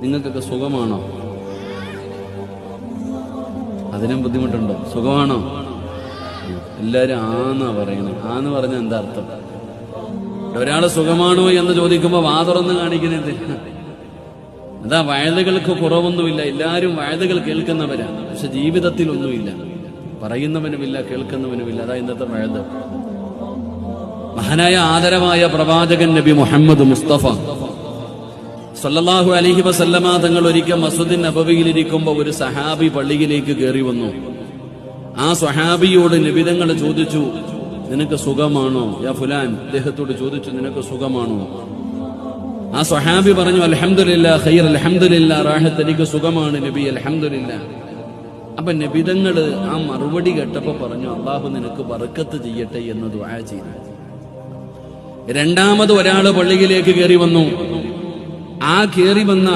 നിങ്ങൾക്കൊക്കെ സുഖമാണോ? അതിനും ബുദ്ധിമുട്ടുണ്ടോ? സുഖമാണോ? എല്ലാരും ആന്നാ പറയണേ. ആന്ന് പറഞ്ഞ എന്താ അർത്ഥം? ഒരാള് സുഖമാണോ എന്ന് ചോദിക്കുമ്പോ വാതുറന്ന് കാണിക്കുന്നത് അതാ. വയലുകൾക്ക് കുറവൊന്നുമില്ല, എല്ലാരും വയലുകൾ കേൾക്കുന്നവരാണ്. പക്ഷെ ജീവിതത്തിൽ ഒന്നുമില്ല, പറയുന്നവനുമില്ല, കേൾക്കുന്നവനുമില്ല. അതാ ഇന്നത്തെ വയല്. മഹാനായ ആദരവായ പ്രവാചകൻ നബി മുഹമ്മദ് മുസ്തഫ സല്ലല്ലാഹു അലൈഹി വസല്ലമ തങ്ങൾ ഒരിക്കൽ മസ്ജിദുൻ നബവിയിലിരിക്കുമ്പോൾ ഒരു സഹാബി പള്ളിയിലേക്ക് കയറി വന്നു. ആ സ്വഹാബിയോട് നബി തങ്ങൾ ചോദിച്ചു, നിനക്ക് സുഖമാണോ യാ ഫുലാൻ? അദ്ദേഹത്തോട് ചോദിച്ചു, നിനക്ക് സുഖമാണോ? ആ സ്വഹാബി പറഞ്ഞു, അൽഹംദുലില്ലാ ഖൈർ, അൽഹംദുലില്ലാ റാഹത്ത്, എനിക്ക് സുഖമാണ് നബി, അൽഹംദുലില്ലാ. അപ്പൊ നബിതങ്ങള് ആ മറുപടി കേട്ടപ്പോ പറഞ്ഞു, അള്ളാഹു നിനക്ക് ബറക്കത്ത് ചെയ്യട്ടെ എന്ന് ദുആ ചെയ്തു. രണ്ടാമത് ഒരാള് പള്ളിയിലേക്ക് കയറി വന്നു. ആ കയറി വന്ന